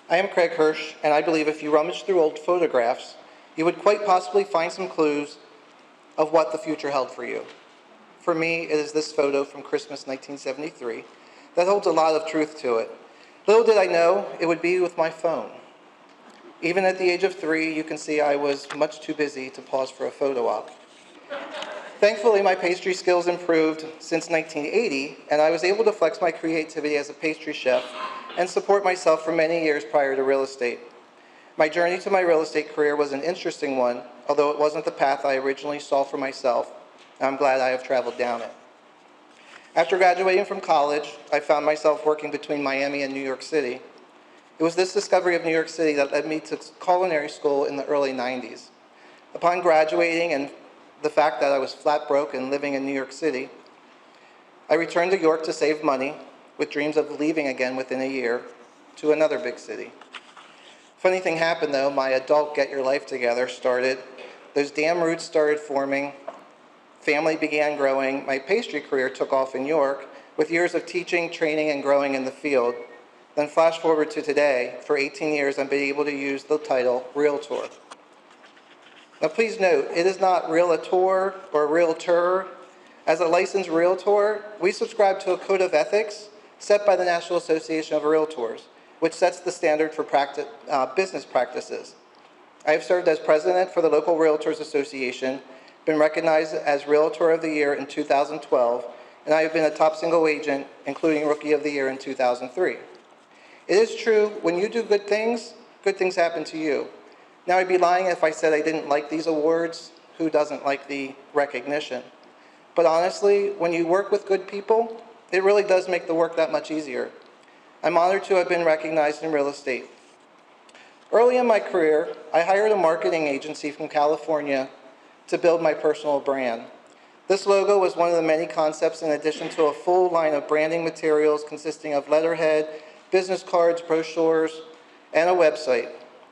I am Kraig Hursh, and I believe if you rummage through old photographs, you would quite possibly find some clues of what the future held for you. For me, it is this photo from Christmas 1973 that holds a lot of truth to it. Little did I know it would be with my phone. Even at the age of 3, you can see I was much too busy to pause for a photo op. Thankfully, my pastry skills improved since 1980, and I was able to flex my creativity as a pastry chef and support myself for many years prior to real estate. My journey to my real estate career was an interesting one, although it wasn't the path I originally saw for myself, and I'm glad I have traveled down it. After graduating from college, I found myself working between Miami and New York City. It was this discovery of New York City that led me to culinary school in the early 90s. Upon graduating and the fact that I was flat broke and living in New York City, I returned to York to save money, with dreams of leaving again within a year to another big city. Funny thing happened though, my adult get your life together started. Those damn roots started forming, family began growing, my pastry career took off in York with years of teaching, training, and growing in the field. Then flash forward to today, for 18 years I've been able to use the title REALTOR. Now please note, it is not REALTOR or REALTOR. As a licensed REALTOR, we subscribe to a code of ethics set by the National Association of Realtors, which sets the standard for business practices. I have served as president for the local Realtors Association, been recognized as Realtor of the Year in 2012, and I have been a top single agent, including Rookie of the Year in 2003. It is true, when you do good things happen to you. Now, I'd be lying if I said I didn't like these awards. Who doesn't like the recognition? But honestly, when you work with good people, it really does make the work that much easier. I'm honored to have been recognized in real estate. Early in my career, I hired a marketing agency from California to build my personal brand. This logo was one of the many concepts in addition to a full line of branding materials consisting of letterhead, business cards, brochures, and a website.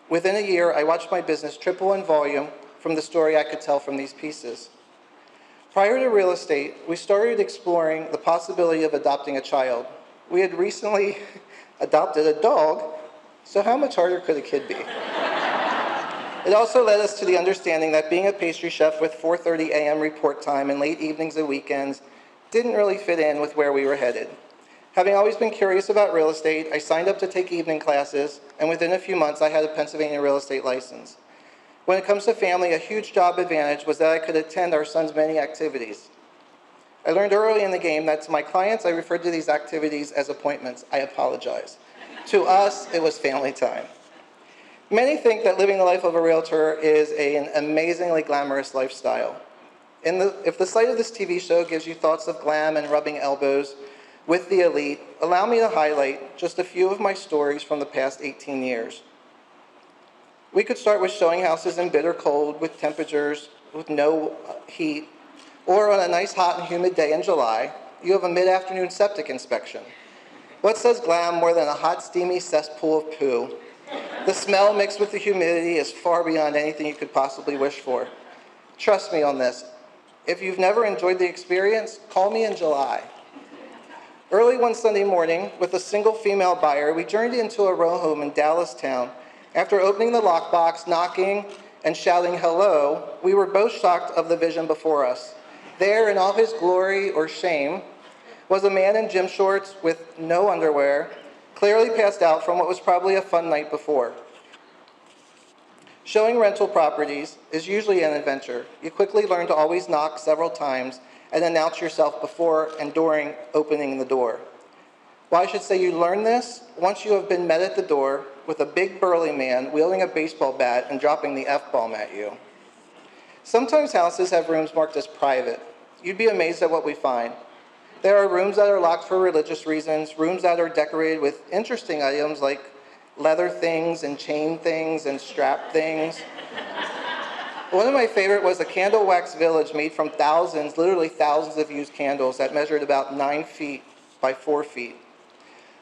Within a year, I watched my business triple in volume from the story I could tell from these pieces. Prior to real estate, we started exploring the possibility of adopting a child. We had recently adopted a dog, so how much harder could a kid be? It also led us to the understanding that being a pastry chef with 4:30 a.m. report time and late evenings and weekends didn't really fit in with where we were headed. Having always been curious about real estate, I signed up to take evening classes, and within a few months I had a Pennsylvania real estate license. When it comes to family, a huge job advantage was that I could attend our son's many activities. I learned early in the game that to my clients, I referred to these activities as appointments. I apologize. To us, it was family time. Many think that living the life of a realtor is an amazingly glamorous lifestyle. If the sight of this TV show gives you thoughts of glam and rubbing elbows with the elite, allow me to highlight just a few of my stories from the past 18 years. We could start with showing houses in bitter cold with temperatures with no heat, or on a nice hot and humid day in July, you have a mid-afternoon septic inspection. What says glam more than a hot, steamy cesspool of poo? The smell mixed with the humidity is far beyond anything you could possibly wish for. Trust me on this. If you've never enjoyed the experience, call me in July. Early one Sunday morning, with a single female buyer, we journeyed into a row home in Dallas town. After opening the lockbox, knocking, and shouting hello, we were both shocked of the vision before us. There, in all his glory or shame, was a man in gym shorts with no underwear, clearly passed out from what was probably a fun night before. Showing rental properties is usually an adventure. You quickly learn to always knock several times and announce yourself before and during opening the door. Well, I should say you learn this once you have been met at the door with a big burly man wielding a baseball bat and dropping the F-bomb at you. Sometimes houses have rooms marked as private. You'd be amazed at what we find. There are rooms that are locked for religious reasons, rooms that are decorated with interesting items like leather things and chain things and strap things. One of my favorite was a candle wax village made from thousands, literally thousands of used candles that measured about 9 feet by 4 feet.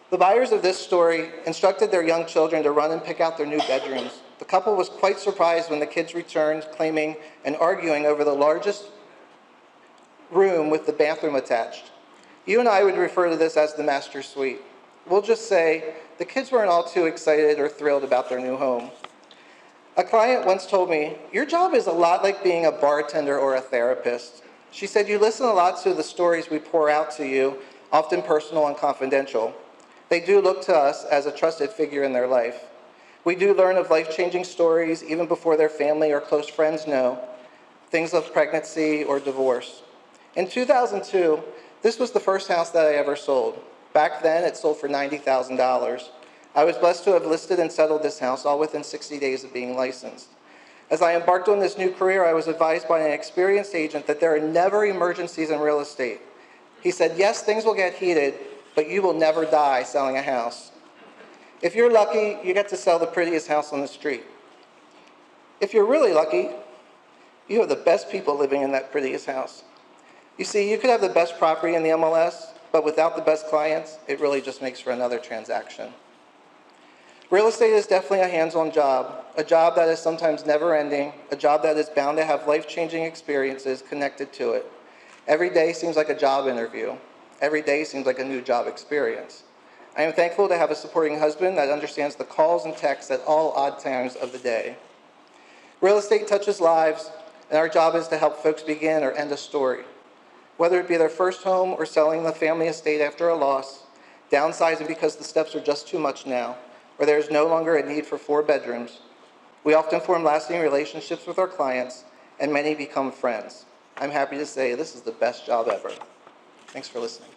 The buyers of this story instructed their young children to run and pick out their new bedrooms. The couple was quite surprised when the kids returned, claiming and arguing over the largest room with the bathroom attached. You and I would refer to this as the master suite. We'll just say the kids weren't all too excited or thrilled about their new home. A client once told me, "Your job is a lot like being a bartender or a therapist." She said, "You listen a lot to the stories we pour out to you, often personal and confidential. They do look to us as a trusted figure in their life. We do learn of life-changing stories even before their family or close friends know, things of pregnancy or divorce." In 2002, this was the first house that I ever sold. Back then, it sold for $90,000. I was blessed to have listed and settled this house all within 60 days of being licensed. As I embarked on this new career, I was advised by an experienced agent that there are never emergencies in real estate. He said, "Yes, things will get heated, but you will never die selling a house. If you're lucky, you get to sell the prettiest house on the street. If you're really lucky, you have the best people living in that prettiest house." You see, you could have the best property in the MLS, but without the best clients, it really just makes for another transaction. Real estate is definitely a hands-on job, a job that is sometimes never-ending, a job that is bound to have life-changing experiences connected to it. Every day seems like a job interview. Every day seems like a new job experience. I am thankful to have a supporting husband that understands the calls and texts at all odd times of the day. Real estate touches lives, and our job is to help folks begin or end a story. Whether it be their first home or selling the family estate after a loss, downsizing because the steps are just too much now, or there is no longer a need for 4 bedrooms, we often form lasting relationships with our clients, and many become friends. I'm happy to say this is the best job ever. Thanks for listening.